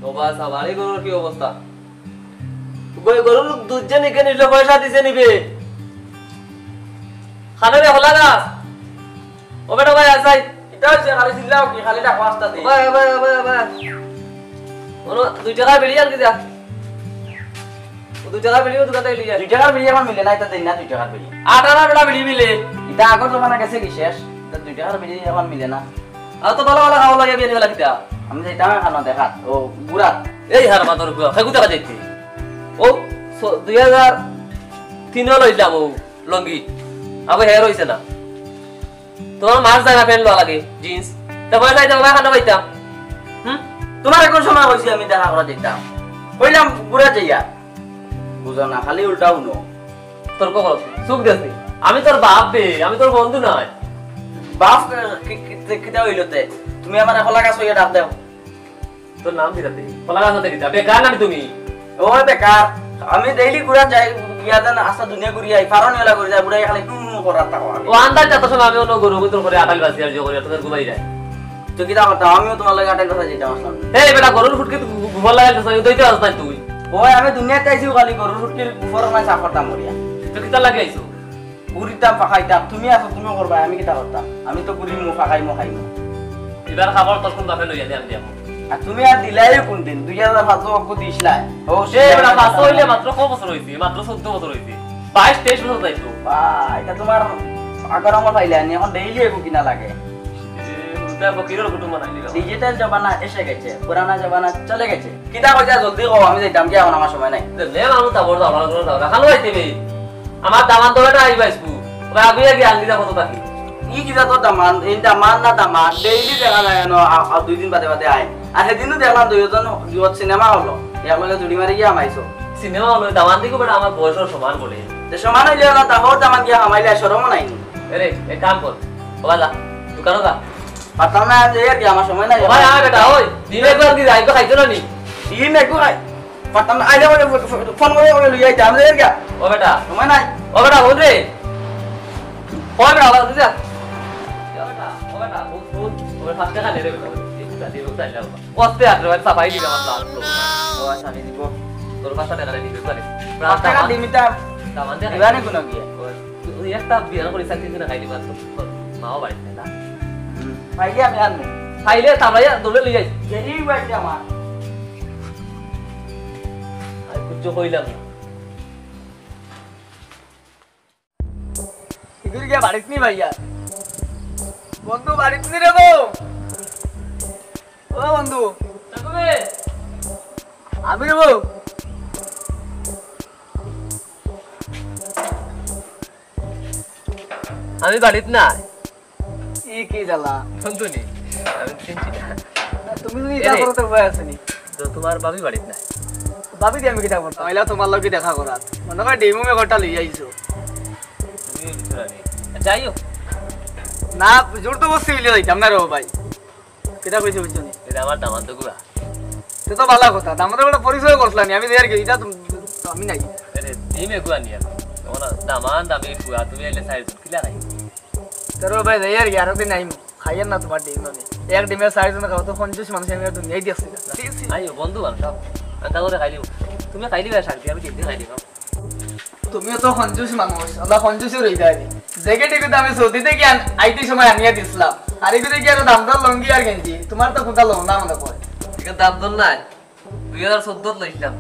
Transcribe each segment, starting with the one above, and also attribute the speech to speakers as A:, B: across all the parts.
A: বাবা সাবারি গরুর কি অবস্থা? গরুর দুধ যে নিকে নিলে পয়সা দিছে নিবে। খানে রে হলা গাছ। ও বেটা ভাই আসাই।
B: এটা হচ্ছে খালি চিল্লাও কি খালি টাকা পাঁচটা দে।
A: ভাই ভাই ভাই ভাই। ওনো 2 টাকা বেড়ি আনকি যা। ও 2 টাকা বেড়িও দোকানে লিয়া।
B: 2 টাকার বিড়ি এখন মিলে না এটা দেন না 2 টাকার বিড়ি।
A: 8 আনা বেটা বেড়ি মিলে।
B: এটা আগর জমানা গেছে কি শেষ? এটা 2 টাকার বিড়ি এখন মিলে না।
A: আর তো ভালো ভালো খাওয়া লাগে বিয়ে নিলা কিটা।
B: আমি যেটা খানো দেখাত ও বুড়া
A: এই হার মাতর গুয়া খাগু টাকা যাইতে। ও 2003 লইলাম ও লঙ্গি। আবার হেয়ার হইছে না। তোমার মাছ জায়গা প্যান্ট লওয়া লাগে জিন্স। তা পয়সা দিতে ভাই খানা পাইতাম।
B: তোমার কোন সময় হইছে আমি দেখা করা দিতাম কইলাম বুড়া যাইয়া বুঝো না খালি উল্টা উনো
A: তোর কখন সুখ দেছি আমি তোর বাপ বে আমি তোর বন্ধু নয়
B: বাপ কিটা হইলতে তুমি আমার কলা গাছ হইয়া ডাক দাও
A: তোর নাম দিতে দে কলা গাছ দিতে বেকার নামি তুমি
B: ওই বেকার আমি ডেইলি ঘুরা যাই ইয়াদান আস্তা দুনিয়া ঘুরি আই ফারন হলা ঘুরি যাই বুড়াই খালি করার তাও
A: ও আন্দাজ যত সময় আমি অন্য গরু ভিতর করে আটাল বাসি আর জগরে তোদের ঘুমাই যায়
B: তো কিটা করতাম আমিও তোমার লাগে আটাল কথা যেতাম আসলাম
A: এই বেটা গরুর ফুটকে ঘুমার লাগাইছিস দইতে আসছ তুই
B: ওই আমি দুনিয়াতে আইছিও খালি গরুর ফুটকির উপর না সাফ করতাম মরিয়া
A: তো কিটা লাগে আইছো
B: উড়িতাম ফাখাইতাম তুমি আছো তুমি করবা আমি কিটা করতাম আমি তো গুড়ি মু ফাখাই মু খাইমু
A: এবার খাবার তোর কোন বাপে লইয়া দে আমি দেব
B: আর তুমি আর দিলাই কোন দিন 2005 অঙ্ক দিছলাই ও
A: সে বেটা পাঁচ হইলে মাত্র কত বছর হইছে মাত্র 14 বছর হইছে 22 23 বছর যাইতো
B: এটা তোমার আগর আমার পাইলে আনি এখন ডেইলি একো কিনা লাগে ডিজিটাল জমানা এসে গেছে পুরানা জমানা চলে গেছে কিটা কইছা জলদি কও আমি যাইতাম কি এখন আমার সময় নাই
A: লে মানু তা বড় দাও খালো আইতেবে আমার দামান তোটা আইবাইছু ওরা আগে আগে আনলি দা কত থাকি
B: ই কিটা তো দামান ইন দামান না দামান ডেইলি দেখা যায় না আর 2 দিন বাদে বাদে আয় আর সেদিনও দেখলাম দুইজন জুত সিনেমা হলো ইয়ালে জুড়ি মারি গিয়া আমাইছো
A: সিনেমা হলো দামান দিকো বেটা আমার বয়সের সমান বলে
B: তে সমান হইলে না তাহর দামান গিয়া আমাইলে শরম নাই
A: আরে এক কাম কর ওলা দোকানো যা
B: পাতাম না যে আর কি আমার সময় নাই
A: ভাই আয় বেটা ওই দিনে একবার কি যাইতো খাইতো না নি
B: দিন একু খাই পাতাম না আইলে ফোন করে লই আইতা আমি যাই গা
A: ও বেটা
B: সময় নাই
A: ও বেটা বল রে ওই বেটা ওলা যা ও বেটা ও ফাস্টে খালি রে বেটা দিও তাইলা ওস্তে আর রে সাফাই দিবে আমার লাল
B: ও আচ্ছা দিব
A: তোর পাশে টাকা দিবে পারে
B: টাকা দিমিতা
A: দামান দে
B: দিবানি কোন গিয়া
A: ওই একটা বিয়ার করে সাথে দিন খাইলি বাস মাও বাড়িতে না
B: ভাইয়া আমি আনমু
A: খাইলে তামাইয়া দলে লই যাই
B: এই বাইতে আমার
A: আই কুচ্চ কইলাম
B: ইগুর গিয়া বাড়িত নি ভাইয়া বন্ধু বাড়িত নি রে গো ও বন্ধু
A: তাকবে
B: আমি রে গো
A: আমি বাড়িত না
B: ই কি জালা
A: বন্ধু নি আমি চিনছি না
B: তুমি যদি এটা করতে বয় আসনি
A: তো তোমার বাবি বাড়িত না
B: ভাবি দি আমি কিটা করতাম আইলা তোমার লগে দেখা করাত মনে হয় ডেমো মে ঘরটা লই আইছো
A: তুমি বিছরানি যাইও
B: না জোর তো বসে হইলে যাইতাম না রে ভাই কিটা কইছো বুঝছনি
A: এটা আমার দামান তো গুয়া
B: তো তো ভালো কথা আমাদের একটা পরিচয় করছলানি আমি দেয়ার কি এটা আমি নাই
A: আরে দিমে গুয়া নিয়া তোমার দামান দামি গুয়া তুমি এলে সাইজ কিলা নাই
B: তোর ভাই দেয়ার কি আর দিন আইমু খাইয়েন না তোমার ডিম ননি এক ডিমের সাইজ না খাও তো 50 মানুষ আমি দুনিয়ায় দিছি
A: আইও বন্ধু বান সব আন্তা করে খাইলিও তুমি খাইলি বা শান্তি আমি দিন খাইলি নাও
B: তুমিও তো কঞ্জুস মানুষ আল্লাহ কঞ্জুসই রই যায় জ্যাকেটে কিন্তু আমি সৌদিতে কি আইতে সময় আনিয়ে দিছিলাম আর এগুলো কি আর দামদার লঙ্গি আর গেঞ্জি তোমার তো কোনটা লং না মনে পড়ে
A: এটা দাম দর নাই 2014 লইছিলাম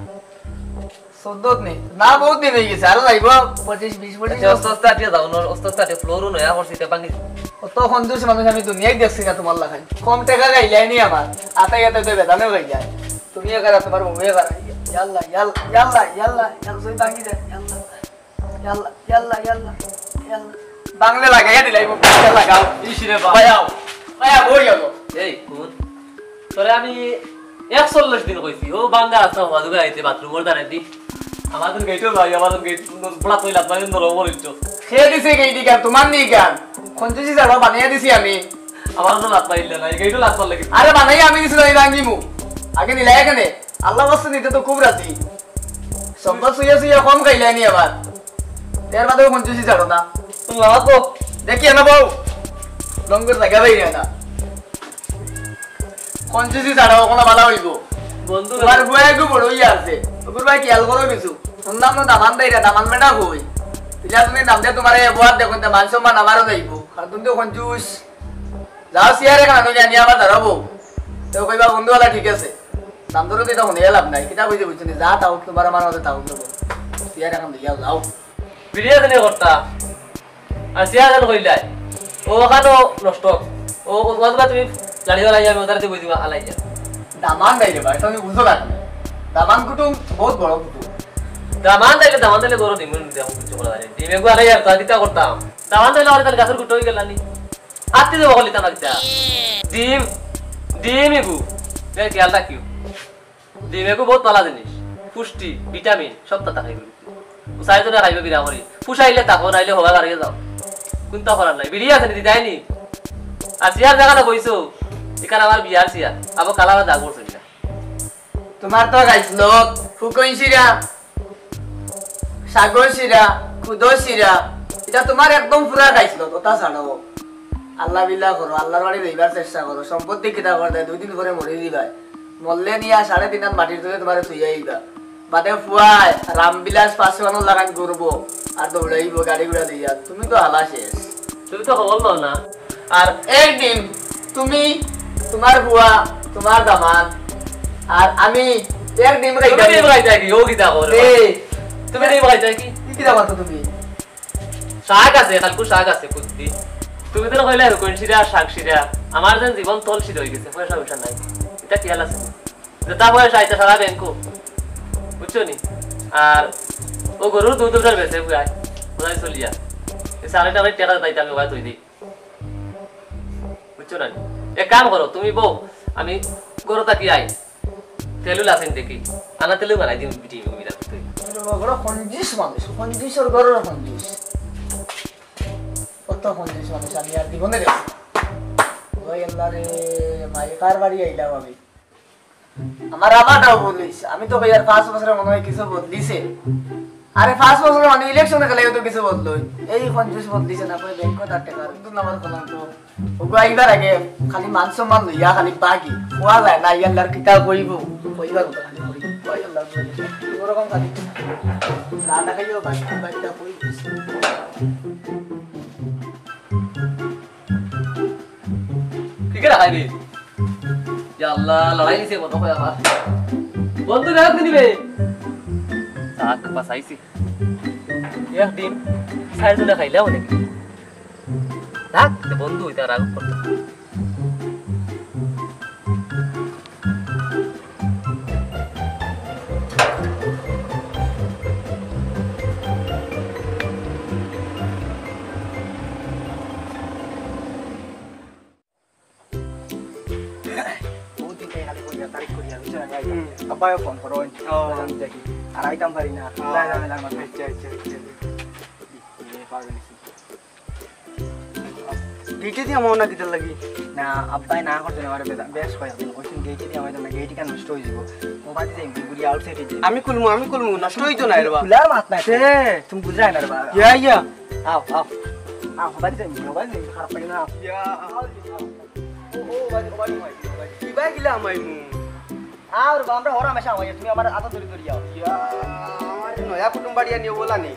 B: 14 নেই না বহুত দিন হয়ে গেছে আর যাইব 25 20
A: আচ্ছা অস্তে আটিয়া যাও অস্তে আটিয়া ফ্লোরও নয়া করছি তে ভাঙি
B: কত কঞ্জুস মানুষ আমি দুনিয়ায় দেখছি না তোমার লাগাই কম টাকা গাইলাই নি আমার আতাই আতাই তো বেদানে হয়ে যায় তুমি একারা তোমার মুভে করা ইয়াল্লা ইয়াল্লা ইয়াল্লা ইয়াল্লা ইয়াল্লা সই ভাঙি যায় ইয়াল্লা ইয়াল্লা ইয়াল্লা ইয়াল্লা ইয়াল্লা বাংলা লাগাইয়া দিলাই মুখটা লাগাও
A: ইসরে বাবা
B: ভাইয়াও ভাইয়া বই গেল
A: এই কোন তোরে আমি 41 দিন কইছি ও বাঙ্গা আছে আমাদের আইতে বাথরুমের দাঁড়াই দি আমাদের গেটও ভাই আমাদের গেট বড় কইলা মানে নরম হইছো
B: খেয়ে দিছে গেইটি গান তোমার নি গান কঞ্জুসি সারা বানাইয়া দিছি আমি
A: আমার তো লাত পাইলে না গেটও লাত পারলে
B: আরে বানাইয়া আমি দিছি ওই রাঙ্গিমু আগে নিলাই এখানে আল্লাহ বস্তু নিতে তো খুব রাজি সম্পদ সুইয়া সুইয়া কম খাইলাই নি আবার এর বাদেও কঞ্জুসি ছাড়ো না
A: তুমি বাবা তো
B: দেখি না বউ লঙ্গর জায়গা দেই না কঞ্জুসি ছাড়াও কোনো ভালো হইব
A: বন্ধু
B: তোমার বয়ে গো বড়ই আছে ওগুর ভাই খেয়াল করো কিছু শুনলাম না দামান দেইরা দামান মেটা কই ইলা তুমি নাম দে তোমারে বুয়ার দেখো তে মান সম্মান আমারও যাইবো আর তুমি তো কনজুস যাও সিয়ারে কেন জানি আমার ধরবো তো কইবা বন্ধুওয়ালা ঠিক আছে দাম ধরে তো তখন এলাম নাই কিতা কইতে বুঝছিনি যা তাও তোমার আমার মতে তাও দেবো সিয়ারে এখন দিয়াও যাও
A: ভিডিও দিনে করতা আর সিয়া জান কইলাই ও খানো নষ্ট ও ওয়াজবা তুমি গাড়ি वाला যাবে ওদারতে কই দিবা আলাই যা
B: দামান দেইলে ভাই তুমি বুঝো না দামান কুটুম বহুত বড় কুটুম
A: দামান দিলে গরো দিমু দেও কিছু বলা যায় দিমে গো আলাই আর কাদিতা করতাম দামান দিলে আর তার গাছের কুটো হই গেলানি আত্তি দেব বলিতা না কিতা ডিম এগু তে খেয়াল রাখিও ডিম এগু বহুত ভালো জিনিস পুষ্টি ভিটামিন সব তা খাইবে ও সাইজনে খাইবে বিরা করি পুষাইলে তাকো নাইলে হবা গাড়িয়ে যাও কোনটা করার নাই বিড়ি আছে নি দেয়নি আর সিয়ার জায়গাটা কইছো এখানে আমার বিয়ার সিয়ার আবার কালাবা দাগ পড়ছে না
B: তোমার তো গাইছিল ফুকন শিরা সাগর শিরা খুদো শিরা এটা তোমার একদম পুরা গাইছিল তোতা ছাড়ো আল্লাহ বিল্লাহ করো আল্লাহর বাড়ি যাইবার চেষ্টা করো সম্পত্তি কিতা করে দেয় 2 দিন পরে মরে দিবা মরলে নিয়া 3.5 হাত মাটির তুলে তোমারে থুই আইবা বাদে ফুয়ায় রামবিলাস 500 মানুষ লাগান করবো আর দৌড়াইব গাড়ি ঘোড়া দিয়া তুমি তো হালা শেষ
A: তুমি তো বললো না
B: আর একদিন তুমি তোমার বুয়া তোমার দামান আর আমি এক ডিম
A: তুমি ডিম খাইতা কি ও কিতা করে তুমি ডিম খাইতা কি
B: কি দাও তো তুমি
A: শাক আছে কালকু শাক আছে কুত্তি তুমি তো কইলা কোন শিরা শাক শিরা আমার যেন জীবন তল শিরা হই গেছে পয়সা পয়সা নাই এটা কি হাল আছে যেটা পয়সা আইতা সারা ব্যাংকো বুঝছো নি আর ও গরুর দুধ দুধের বেচে বুঝাই বুঝাই চলিয়া এই সাড়েটা আমি টাকা পাইতে আমি ওয়া তুই দি বুঝছো না এক কাম করো তুমি বউ আমি গরুটা কি আই তেলু লাসেন দেখি আনা তেলু বানাই দিম বিটি মিরা তুই
B: বড় কনজিস মানুষ কনজিসর গরুর কনজিস কত কনজিস মানুষ আমি আর জীবনে দেখি ওই আল্লাহ রে মাই কার বাড়ি আইলাম আমি আমার আমাটাও বলিস আমি তো ভাই আর 5 বছরের মনে হয় কিছু বদলিছে আরে 5 বছর মানে ইলেকশনে গেলে তো কিছু বদলই এই কনজিস বদলিছে না কই ব্যাংক কত টাকা কিন্তু নামার কোন তো ওগা আইবার আগে খালি মান সম্মান লইয়া খালি বাকি কোয়া যায় না ইয়াল্লার কিতা কইব কইবার কথা খালি কই আল্লাহ ওরকম খালি না না খাইও বাকি বাকিটা কই
A: ঠিক আছে খাইবি ইয়া আল্লাহ লড়াই দিছে কত কয় আমার বন্ধু রাখ দিবে সাত পাসাইছি এক দিন সাইজুনা খাইলা অনেক রাখ বন্ধু এটা রাগ করতে
B: Apa phone koron jadi arai tam parina la la la ma gate dia mau na kitar lagi na abbai na korte na mare best hoy আপনি কোশ্চেন gate dia hoy না gate kan নষ্ট হই যাব mobile দিয়ে গুড়ি outside হই আমি কুলমু নষ্ট হইতো না রে বা খুলার মাত না তে তুমি বুঝাই না রে বা ইয়া আও মোবাইল দিয়ে খারাপ পাই না ইয়া ও বাড়ি কি বাই গিলা আমাইমু আর আমরা হরা মেশা হই তুমি আমার আতা ধরি ধরি যাও ইয়া আমার নয়া কুটুম বাড়ি আনিও বলা নেই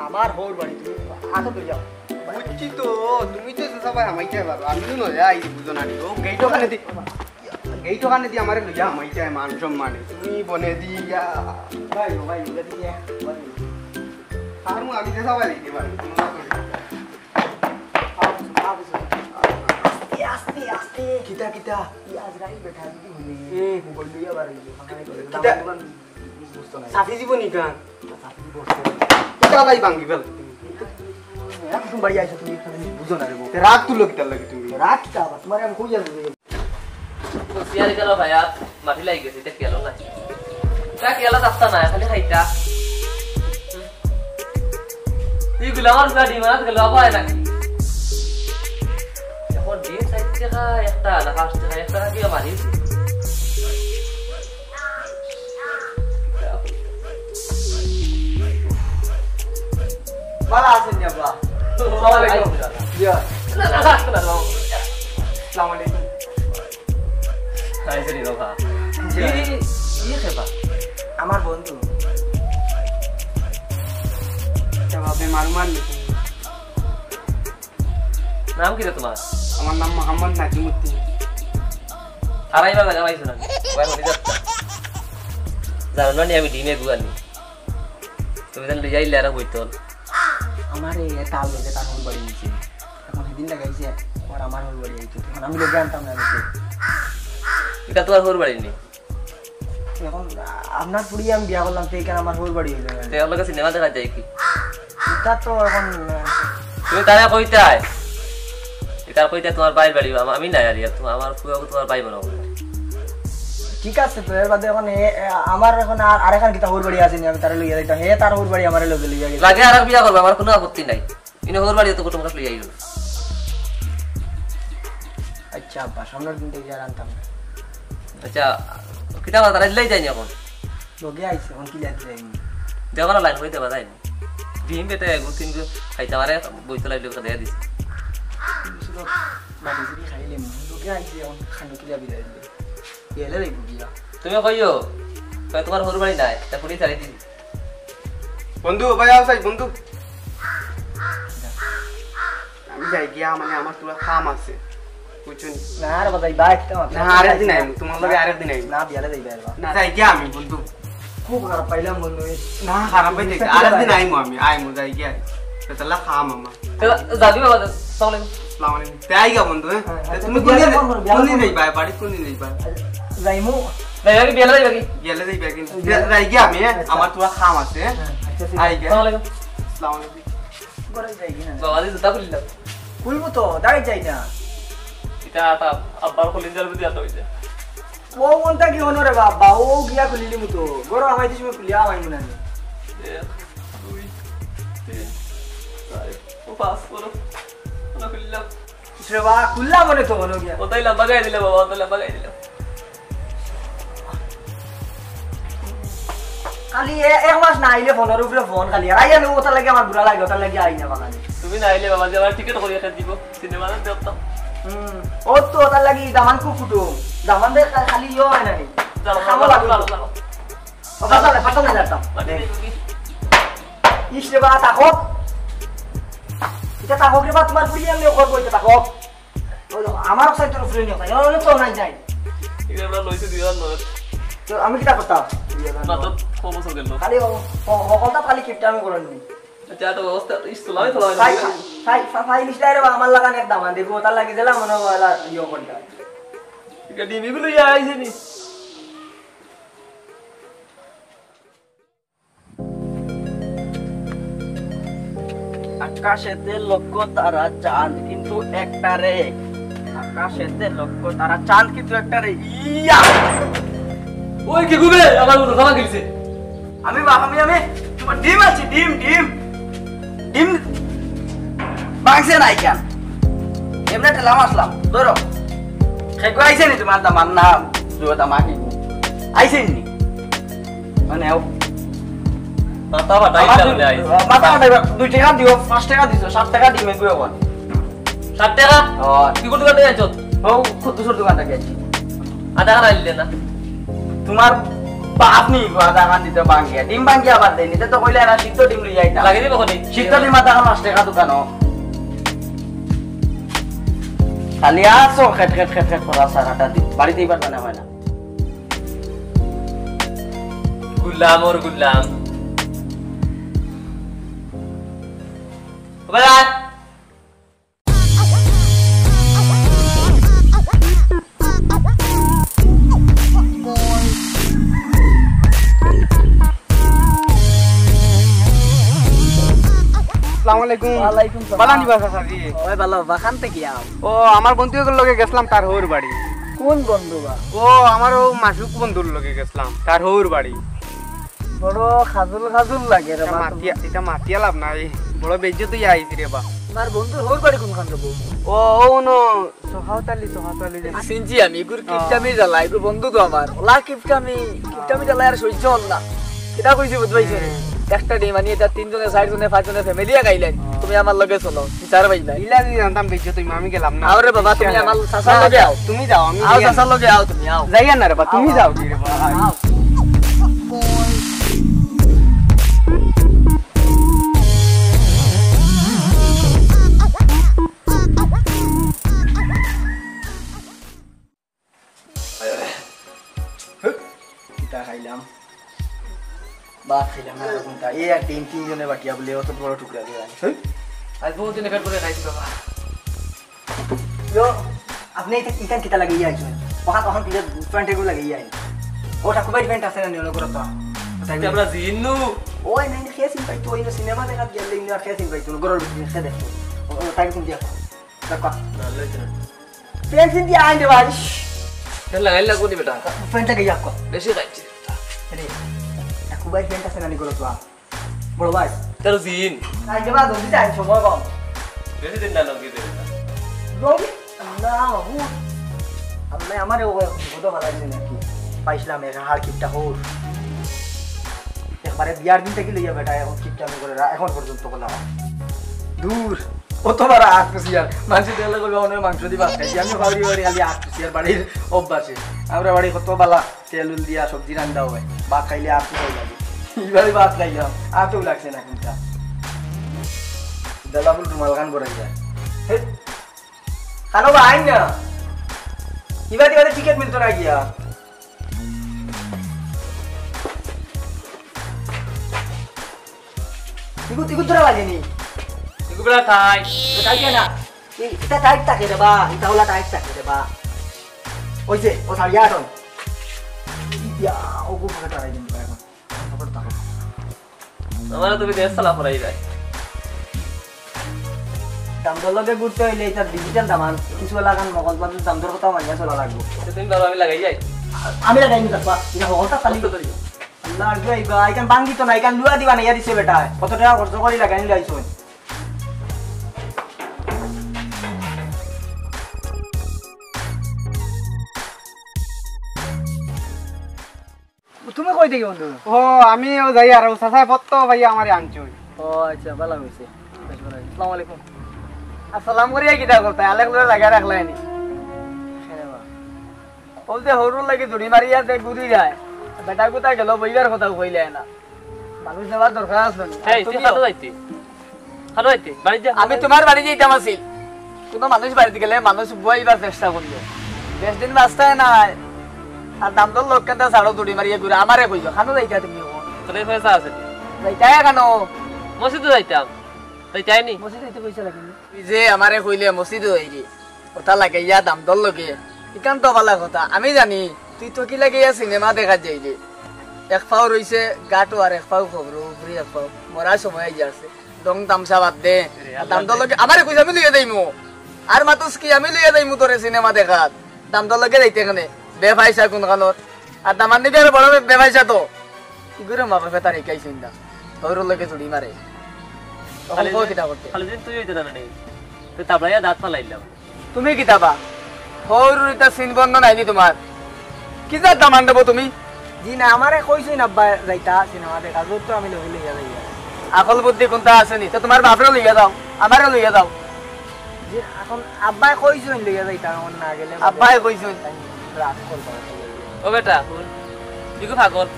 B: আমার হোর বাড়ি তুমি আতা ধরি যাও বুঝছি তো তুমি তো সবাই আমাইতে পারো আমি তো নয়া আই বুঝো না ও গেইটো কানে দি আমারে লইয়া আমাইতে মান সম্মানে তুমি বনে দি ইয়া ভাই যদি আর মু আমি তো সবাই দিতে পারি আস্তে কিতা ইয়াজ গাড়ি बैठा दी हुनी मोबाइल लिया बारे किता साथी जीवनी कान साथी বসে কিতা লাই ভাঙি ফেল এক তুমি বাড়ি আইছো তুমি বুঝো না রে বউ রাত তুলো কিতা লাগি তুমি রাত কা তোমারে আমি কই যাবো
A: তো সিয়ারে গেল ভাইয়া মাটি লাগি গেছে এটা কেলো না এটা কেলা রাস্তা না খালি খাইতা এইগুলা আমার গাড়ি মারাত গেল আবার নাকি এখন ডিম সাইড থেকে একটা না ফার্স্ট থেকে একটা কি মারি
B: ভালো আছেন নি আপা আসসালামু আলাইকুম ইয়া
A: না
B: আসসালামু আলাইকুম
A: আইছে নি বাবা কি খেবা
B: আমার বন্ধু
C: জবাবে মারমান
A: নাম কি রে তোমার
C: আমার নাম মোহাম্মদ নাজিমুদ্দিন
A: আড়াইবার লাগা পাইছো না ওই হলি যাচ্ছে জানো না আমি ডিমে গুয়ানি তুমি জান লই যাইলে আর হইতল
B: আমার এই তাল লগে তার হল বাড়ি নিছে এখন সেদিন লাগাইছে আর আমার হল বাড়ি আইতো এখন আমি লগে আনতাম না
A: এটা তো আর হোর বাড়ি নেই
B: এখন আপনার পুরি আমি বিয়া করলাম তো এখানে আমার হল বাড়ি হইলো না
A: তে আমার সিনেমা দেখা যায় কি
B: এটা তো এখন
A: তুমি তারা কইতাই তার কইতাই তোমার বাইর বাড়ি আমি না আর তোমার আমার ফুয়াকে তোমার ভাই বানাবো
B: ঠিক আছে তো এর বাদে এখন আমার এখন আর এখন কিতা হল বাড়ি আছে নি আমি তারে লইয়া যাইতাম হে তার হল বাড়ি আমারে লগে লইয়া গেছে
A: লাগে আর বিয়া করবে আমার কোনো আপত্তি নাই ইনি হোর বাড়ি তো কুটুম কাছ লইয়া আইলো
B: আচ্ছা আব্বা সামনের দিন থেকে আর আনতাম না
A: আচ্ছা কিতা কথা তারা লই যায়নি এখন
B: লগে আইছে এখন কি যাইতে যাইনি
A: দেওয়া লাইন হই দেওয়া যায়নি ডিম বেতে একটু তিন খাইতে পারে বইতে লাগলে ওটা দেয়া দিছে
B: বাড়ি যদি খাইলে লগে আইছে এখন খানো কি যাবি যাইলে গেলে রে বুঝিয়া
A: তুমি কইও তোমার হোর বাড়ি নাই তা পুলিশ আই দিছি
C: বন্ধু ভাই আসাই বন্ধু আমি যাই গিয়া মানে আমার তোরা কাম আছে বুঝছনি
B: না রে বাদাই বাইক তো
C: না আরেকদিন আইম তোমার লগে আরেকদিন আইম
B: না বিয়ালে যাই বাইবা
C: না যাই গিয়া আমি বন্ধু
B: খুব খারাপ পাইলাম বন্ধু
C: না খারাপ হয়ে দেখি আরেকদিন আইম আমি আইম যাই গিয়া তাহলে খাম আমা
A: যাবি বাবা সালাম
C: আসসালামু আলাইকুম তাই গা বন্ধু তুমি কোনদিন যাইবা বাড়ি কোনদিন যাইবা
B: যাইমু
A: যাইবি বিয়ালে যাইবি
C: গেলে যাইবা কি যাই গিয়া আমি আমার তোরা কাম আছে আই গিয়া
A: সালাম আলাইকুম
C: আসসালামু আলাইকুম
B: করে যাই কিনা
A: বাবা দি জুতা খুলিলাম
B: খুলবো তো দাঁড়িয়ে যাই না
A: এটা আব্বার খুলিন যাবে দিয়া তো হইছে
B: ও মনটা কি হনো রে বাবা ও গিয়া খুলিলি মুতো গরো আমাই দিছ মে খুলিয়া আমাই মুনা নি
A: 1 2 3 4 পাঁচ করো না খুলিলাম
B: রে বাবা খুললা মনে তো হনো গিয়া
A: ওটাই লম্বা গাই দিলে বাবা ওটাই লম্বা গাই দিলে
B: খালি এক মাস না আইলে ফোনের উপরে ফোন খালি আর আইয়া নেবো ওটা লাগে আমার বুড়া লাগে ওটা লাগে আই না বাগানে
A: তুমি না আইলে বাবা যে আমার টিকিট করে রেখে দিব সিনেমা দেখতাম
B: ও তো ওটা লাগি দামান কো ফুটো দামান দে খালি ইয়ো হয় না খাবো লাগলো ওটা চলে ফাটা না যাতাম ইস রে বাবা তাকো এটা তাকো রে বাবা তোমার পুরি আমি করব এটা তাকো আমার সাইটের উপরে নিও তাই ওরে তো নাই যাই
A: এটা আমরা লইছে দিওয়ার নয়
B: তো আমি কিটা করতাম
A: মাত্র কম বছর গেল
B: খালি হকলটা খালি কিপটা আমি করে নি
A: আচ্ছা তো অবস্থা ইসলামই তোলা
B: ফাই লিস্টারে আমার লাগান এক দামান দেখো ওটা লাগি দিলাম মনে হয় ইয়ো কোনটা
A: এটা ডিমিগুলো ইয়া আইছে নি
B: আকাশেতে লক্ষ তারা চাঁদ কিন্তু একটা রে আকাশেতে লক্ষ তারা চাঁদ কিন্তু একটা রে ইয়া
A: ওই কি গুবে আমার উঠো খাওয়া গেছে
B: আমি তোমার ডিম আছে ডিম ডিম ডিম বাংসে নাই কেন এমনি ঠেলাম আসলাম ধরো খেকো আইছে নি তোমার দামান না দুটা মাকি আইছে নি মানে
A: মাথা বাটাই দিলে আইছে
B: মাথা বাটাই 2 টাকা দিও 5 টাকা দিছো 7 টাকা দিমে গো এখন
A: 7 টাকা
B: ও
A: কি কোন দোকানে আইছো
B: ও খুদ দুসর দোকান থেকে আইছি
A: আধা টাকা আইলে না
B: তোমার বাপ নি আধা টাকা দিতে বাঙ্গিয়া ডিম বাঙ্গিয়া বাদ দেই নিতে তো কইলে এরা সিদ্ধ ডিম লই আইতা
A: লাগিয়ে দিব কোনি
B: সিদ্ধ ডিম আধা 5 টাকা দোকানো খালি আসো খেট খেট খেট খেট করা সারাটা দিন বাড়িতেই পারবে না হয় না
A: গুলাম ওর গুলাম বাবা
C: আসসালামু আলাইকুম
B: ওয়ালাইকুম সালাম
C: বালা নিবা সাদি
B: ওই ভালো বাখান থেকে আও
C: ও আমার বন্ধুদের লগে গেছলাম তার হোর বাড়ি
B: কোন বন্ধু বা
C: ও আমার ও মাসুক বন্ধুর লগে গেছলাম তার হোর বাড়ি
B: বড় খাজুল খাজুল লাগে রে বাবা
C: এটা মাতিয়া লাভ নাই বড় বেজ্জত ইয়া আইছি রে বা
B: তোমার বন্ধু হোর বাড়ি কোনখান রে
C: ও ও নো সোহাওতালি
B: সিনজি আমি গুর কিপটামি জ্বালাই গুর বন্ধু তো আমার ওলা কিপটামি জ্বালাই আর সহ্য হল না এটা কইছি বুঝবাইছে একটা ডিম আনি এটা 3 জনে 4 জনে 5 জনে ফ্যামিলি গাইলেন তুমি আমার লগে চলো বিচার ভাইলা
C: ইলা দি জানতাম বেজে তুমি আমি গেলাম না
B: আরে বাবা তুমি আমার সাসার লগে আও
C: তুমি যাও আমি
B: আও সাসার লগে আও তুমি আও
C: যাইয়া না রে বাবা তুমি যাও কি রে বাবা
B: আও
C: কিটা খাইলাম বাপ খাইলাম না কোনটা এই আর তিন জনে বাকি বলে অত বড় টুকরা দিয়ে আনি
A: আজ বহুত দিন পেট করে খাইছি বাবা
C: यो আপনি এটা ইকান কিটা লাগিয়ে আইছেন ওখান ওখান পিলে ফ্রন্ট এগুলো লাগিয়ে আইন ওটা খুবই ইভেন্ট আছে না নিয়ন করত
A: তাই আমরা জিন্নু
C: ওই নাই খেসিন পাই তো ইনো সিনেমা দেখা গেলে ইনো খেসিন পাই তো গরল খেতে দেখো ও তাই কোন দিয়া দেখো
A: না লইতে না
C: পেন্সিল দিয়া আইন দে ভাই
A: কেন লাগাইলা কোনি বেটা
C: ফ্রন্ট লাগিয়ে আকো
A: বেশি খাইছি
C: আরে খুবই ইভেন্ট আছে না নি করত বড় ভাই
A: তোর জিন
C: আই দেবা জলদি যাই সময় কম
A: বেশি দিন না লঙ্গি দে
C: জলদি না বাবু আমি আমারে ও কত ভালো লাগছে নাকি পাইছিলাম এর হার কিপটা হোর একবারে বিয়ার দিন থেকে লইয়া বেটা এখন কিপটা আমি করে এখন পর্যন্ত বলা দূর কতবার আটকুছি আর মানুষ তেল করবে অনেক মাংস দিবা খাইছি আমি বাড়ি বাড়ি খালি আটকুছি আর বাড়ির অভ্যাসে আমরা বাড়ি কত বালা তেল উল দিয়া সবজি রান্না হয় ভাত খাইলে আটকু হয়ে লাগে এইবারে ভাত খাইলাম আটও লাগছে না কোনটা দালাবুল রুমাল খান করে যায় খানো বা আইন না ইবাদি বাদে টিকিট মিলতো না গিয়া ইগু তোরা বাজেনি
A: ইগু বেটা খাই
C: তাই না এটা টাইট থাকে রে বা এটা হলা টাইট থাকে রে বা ওই যে ও সারিয়া আটন ইয়া ও গো ভাগা টাই দিন এখন খবর তাকো
A: আমার তুমি দেশ চালা পড়াই যায়
C: দাম দর লগে ঘুরতে হইলে এটা ডিজিটাল দামান কিছু লাগান মগজ বাজার দাম দর কথা মাইয়া চলা লাগবো
A: তুমি ধরো আমি লাগাই যাই
C: আমি লাগাই নি তাপা এটা হলটা খালি
A: তো করি
C: আল্লাহ আর ভাই ভাই কান বাঙ্গি তো নাই কান লুয়া দিবা না ইয়া দিছে বেটা কত টাকা খরচ করি লাগাই লাইছো তুমি কই দেখি বন্ধু
D: ও আমিও যাই আর সাসাই পত্ত ভাই আমারে আনছই
B: ও আচ্ছা ভালো হইছে আসসালামু আলাইকুম আসসালাম করিয়া কিটা করতে আলেক লগে লাগা রাখলাই নি বলতে হরুর লাগি দড়ি মারিয়া দে গুদি যায় বেটা কোথায় গেল বইবার কথা কইলে না মানুষ যাওয়ার দরকার আছে
A: এই তুই খাটো যাইতি বাড়ি যা
B: আমি তোমার বাড়ি যাইতাম আছিল কোনো মানুষ বাড়িতে গেলে মানুষ বইবার চেষ্টা করলো বেশ দিন বাঁচতায় নাই আর দাম দর লোক কেন ছাড়ো দড়ি মারিয়া ঘুরে আমারে কইছো খানো যাইতা তুমি
A: তোর পয়সা আছে
B: যাইতাই কেন
A: মসজিদে যাইতাম তাই চাইনি
B: মসজিদ যাইতে কইছা লাগি তুই যে আমারে কইলে মসজিদ হইরি কথা লাগে ইয়া দাম দর লগে ইকান তো ভালো কথা আমি জানি তুই তো কি লাগে সিনেমা দেখা যাইলি এক পাও রইছে গাটো আর এক পাও খবর উপরি এক পাও মরা সময় আই যাচ্ছে দং তামসা বাদ দে দাম দর লগে আমারে কইছা আমি লইয়া যাইমু আর মাতুস কি আমি লইয়া যাইমু তোরে সিনেমা দেখাত দাম দর লগে যাইতে কেনে বেফাইসা কোন কানত আর দামান দিবি আর বড় বেফাইসা তো কি করে মা বাবা তার একাই চিন্তা তোর লগে চুড়ি মারে তখন কই কিটা করতে
A: খালি দিন তুই হইতে না নেই তুই তাবলাইয়া দাঁত ফালাইলাম
B: তুমি কিতাবা হরুরিতা সিন বন্ধ নাই দি তোমার কি যা দামান দেবো তুমি
C: জি না আমারে কইছই না আব্বা যাইতা সিনেমা দেখা যত আমি লই লইয়া যাই
B: আকল বুদ্ধি কোনটা আছে নি তো তোমার বাপরে লইয়া দাও আমারে লইয়া দাও
C: জি এখন আব্বাই কইছই লইয়া যাইতা আমার না গেলে
B: আব্বাই কইছুন
C: রাত করবা
A: ও বেটা শুন ইগু পাগল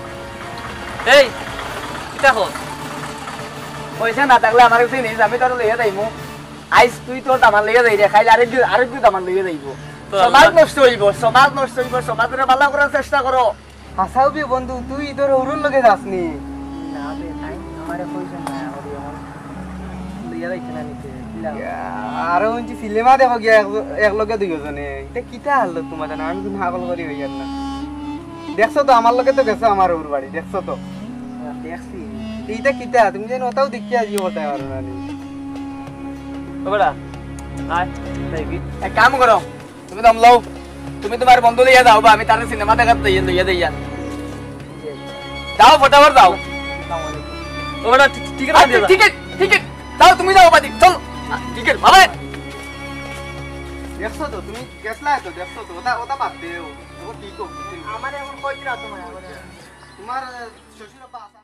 A: এই কিটা হল
B: পয়সা না থাকলে আমার কাছে নিস আমি তোর লইয়া যাইমু আইস তুই তোর দামান লইয়া যাই রে খাইলে আরেকটু দামান লইয়া যাইব সমাজ নষ্ট হইব সমাজের ভালো করার চেষ্টা করো
D: হাসাও বি বন্ধু তুই তোর অরুণ লগে যাসনি
C: না বে তাই আমারে কইছই না আর লইয়া যাইতে না নিতে
D: আর উনছি সিনেমা দেখো গিয়া এক লগে দুইজনে এটা কিটা হলো তোমার জানা আমি তুমি হাগল করি হইয়ার না দেখছো তো আমার লগে তো গেছো আমার ওর বাড়ি দেখছো তো
C: দেখছি
D: এইটা কিটা তুমি যেন ওটাও দেখিয়া জিও বলতে পারো না
A: ও বেটা আয় দেখি
B: এক কাম করো তুমি দম লও তুমি তোমার বন্ধু লইয়া যাও বা আমি তার সিনেমা দেখাতে লইয়া দেইয়া যাও ফটাফট যাও
A: ও বেটা টিকিট দিয়ে দাও
B: ঠিক যাও তুমি যাও বাদি চল ঠিক আছে ভালো
D: দেখছো তো তুমি গেছলা তো দেখছো তো ওটা বাদ দেও ও কি তো
C: আমারে এখন কই দিরা তোমার
D: তোমার শ্বশুর বাবা